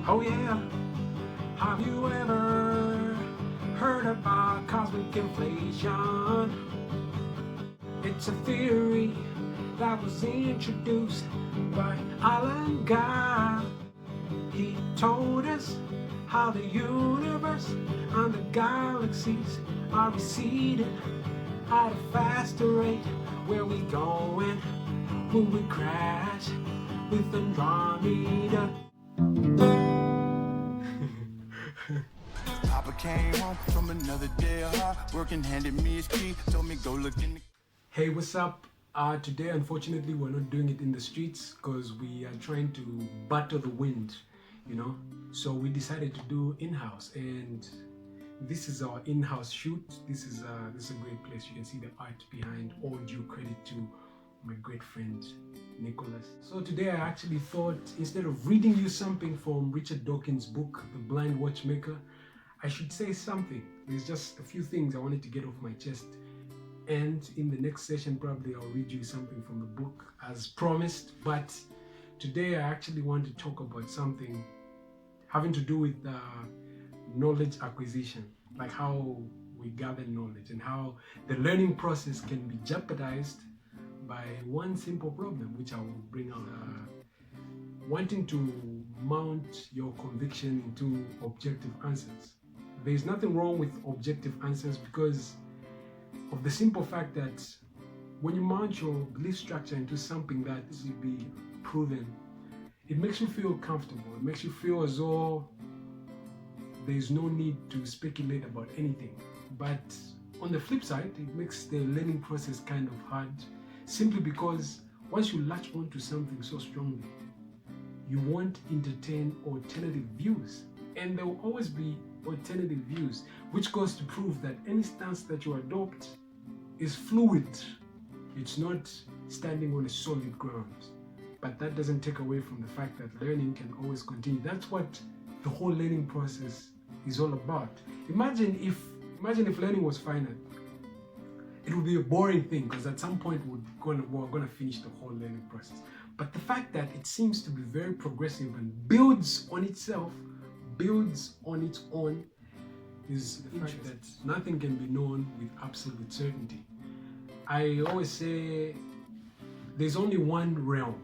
Oh yeah, have you ever heard about cosmic inflation? It's a theory that was introduced by Alan Guy. He told us how the universe and the galaxies are receding at a faster rate. Where we going? Will we crash with Andromeda? Papa came home from another day of hard work and handed me his key, told me go look in the... Hey, what's up? Today, unfortunately, we're not doing it in the streets because we are trying to battle the wind, So we decided to do in-house, and this is our in-house shoot. This is a great place. You can see the art behind. All due credit to my great friend Nicholas. So today I actually thought, instead of reading you something from Richard Dawkins' book, The Blind Watchmaker, I should say something. There's just a few things I wanted to get off my chest. And in the next session, probably I'll read you something from the book as promised. But today I actually want to talk about something having to do with knowledge acquisition, like how we gather knowledge and how the learning process can be jeopardized by one simple problem, which I will bring out. Wanting to mount your conviction into objective answers. There's nothing wrong with objective answers because of the simple fact that when you mount your belief structure into something that is to be proven, it makes you feel comfortable. It makes you feel as though there's no need to speculate about anything. But on the flip side, it makes the learning process kind of hard, simply because once you latch onto something so strongly, you won't entertain alternative views. And there will always be alternative views, which goes to prove that any stance that you adopt is fluid. It's not standing on a solid ground. But that doesn't take away from the fact that learning can always continue. That's what the whole learning process is all about. Imagine if learning was finite. It would be a boring thing because at some point we're going to finish the whole learning process. But the fact that it seems to be very progressive and builds on itself, builds on its own, is the fact that nothing can be known with absolute certainty. I always say there's only one realm,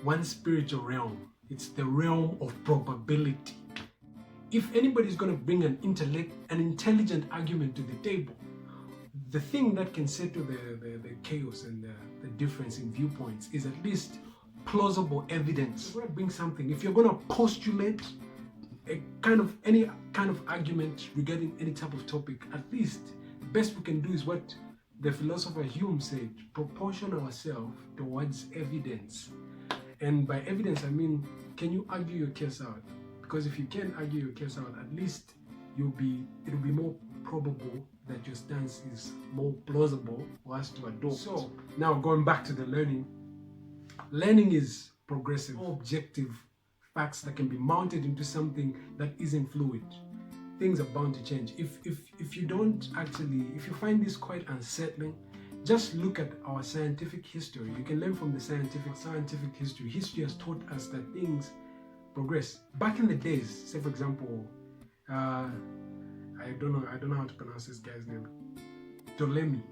one spiritual realm. It's the realm of probability. If anybody's going to bring an intelligent argument to the table, the thing that can settle the chaos and the difference in viewpoints is at least plausible evidence. If you're going to bring something, if you're going to postulate any kind of argument regarding any type of topic, at least the best we can do is what the philosopher Hume said: proportion ourselves towards evidence. And by evidence, I mean, can you argue your case out? Because if you can argue your case out, at least it'll be more probable that your stance is more plausible for us to adopt. So now going back to the learning is progressive, objective facts that can be mounted into something that isn't fluid. Things are bound to change. If you find this quite unsettling, just look at our scientific history. You can learn from the scientific history. History has taught us that things progress. Back in the days, say for example, I don't know how to pronounce this guy's name. Ptolemy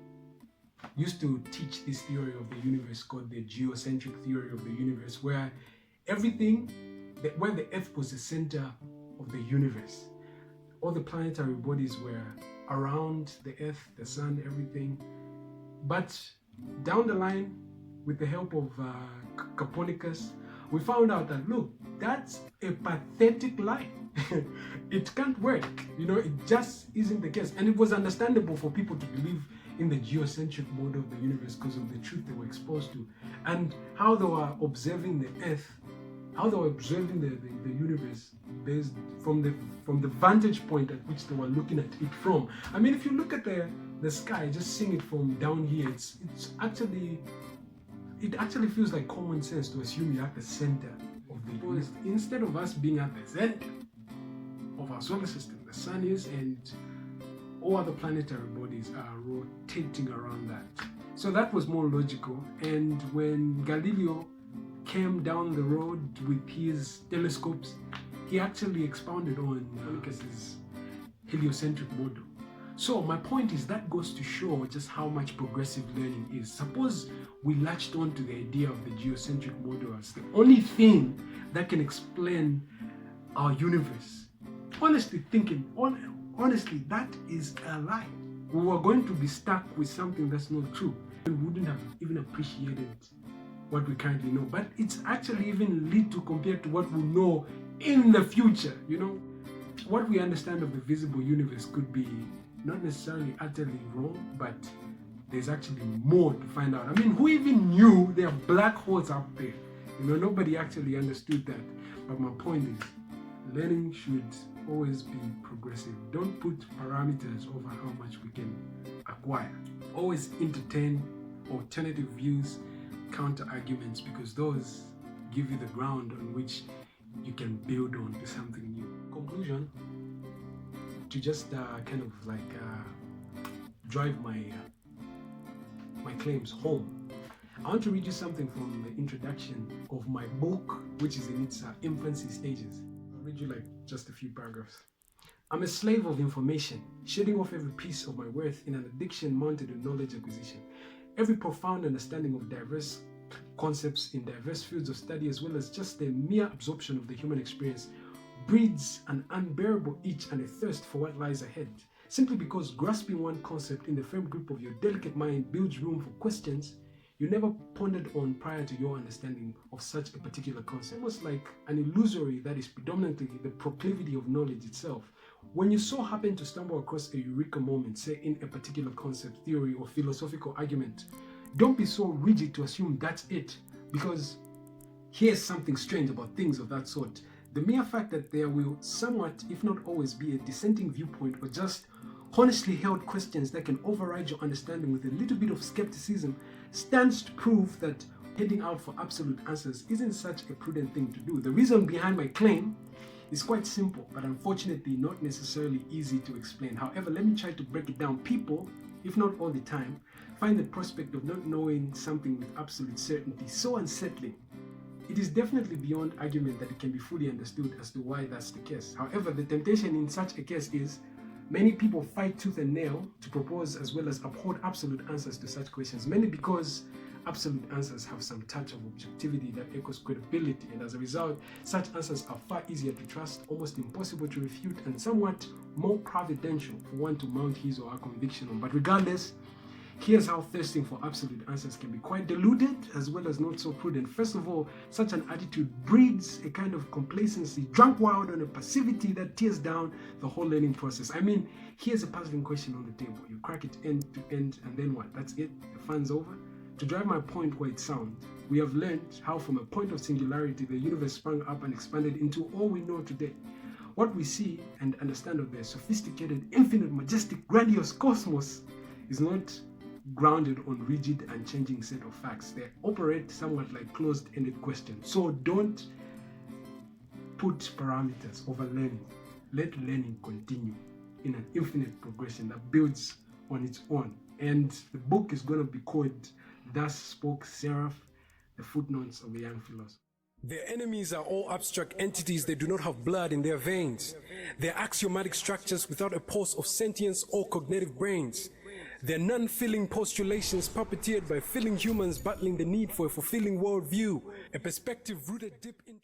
used to teach this theory of the universe called the geocentric theory of the universe, where where the Earth was the center of the universe. All the planetary bodies were around the Earth, the sun, everything. But down the line, with the help of Copernicus, we found out that, look, that's a pathetic lie. It can't work. It just isn't the case. And it was understandable for people to believe in the geocentric model of the universe because of the truth they were exposed to and how they were observing the Earth, how they were observing the universe based from the vantage point at which they were looking at it from. I mean, if you look at the sky, just seeing it from down here, it actually feels like common sense to assume you're at the center of the universe. Instead of us being at the center of our solar system, the sun is, and all other planetary bodies are rotating around that. So that was more logical. And when Galileo came down the road with his telescopes, he actually expounded on Copernicus's heliocentric model. So my point is that goes to show just how much progressive learning is. Suppose we latched on to the idea of the geocentric model as the only thing that can explain our universe. Honestly, that is a lie. We were going to be stuck with something that's not true. We wouldn't have even appreciated what we currently know. But it's actually even little compared to what we know in the future, you know? What we understand of the visible universe could be not necessarily utterly wrong, but there's actually more to find out. I mean, who even knew there are black holes out there? You know, nobody actually understood that. But my point is, learning should always be progressive. Don't put parameters over how much we can acquire. Always entertain alternative views, counter arguments, because those give you the ground on which you can build on to something new. Conclusion, to just kind of like drive my claims home, I want to read you something from the introduction of my book, which is in its infancy stages. I'll read you like just a few paragraphs. I'm a slave of information, shedding off every piece of my worth in an addiction mounted on knowledge acquisition. Every profound understanding of diverse concepts in diverse fields of study, as well as just the mere absorption of the human experience, breeds an unbearable itch and a thirst for what lies ahead. Simply because grasping one concept in the firm grip of your delicate mind builds room for questions you never pondered on prior to your understanding of such a particular concept. Almost like an illusory that is predominantly the proclivity of knowledge itself. When you so happen to stumble across a eureka moment, say in a particular concept, theory, or philosophical argument, don't be so rigid to assume that's it, because here's something strange about things of that sort. The mere fact that there will somewhat, if not always, be a dissenting viewpoint or just honestly held questions that can override your understanding with a little bit of skepticism stands to prove that heading out for absolute answers isn't such a prudent thing to do. The reason behind my claim is quite simple, but unfortunately not necessarily easy to explain. However, let me try to break it down. People, if not all the time, find the prospect of not knowing something with absolute certainty so unsettling. It is definitely beyond argument that it can be fully understood as to why that's the case. However, the temptation in such a case is many people fight tooth and nail to propose as well as uphold absolute answers to such questions, mainly because absolute answers have some touch of objectivity that echoes credibility, and as a result, such answers are far easier to trust, almost impossible to refute, and somewhat more providential for one to mount his or her conviction on. But regardless, here's how thirsting for absolute answers can be quite deluded as well as not so prudent. First of all, such an attitude breeds a kind of complacency, drunk wild on a passivity that tears down the whole learning process. I mean, here's a puzzling question on the table. You crack it end to end, and then what? That's it? The fun's over? To drive my point where it sounds, we have learned how from a point of singularity the universe sprang up and expanded into all we know today. What we see and understand of the sophisticated, infinite, majestic, grandiose cosmos is not grounded on rigid and changing set of facts. They operate somewhat like closed-ended questions. So don't put parameters over learning. Let learning continue in an infinite progression that builds on its own. And the book is going to be called Thus Spoke Seiraph, the Footnotes of a Young Philosopher. Their enemies are all abstract entities. They do not have blood in their veins. They're axiomatic structures without a pulse of sentience or cognitive brains. They're non-filling postulations puppeteered by filling humans battling the need for a fulfilling worldview, a perspective rooted deep into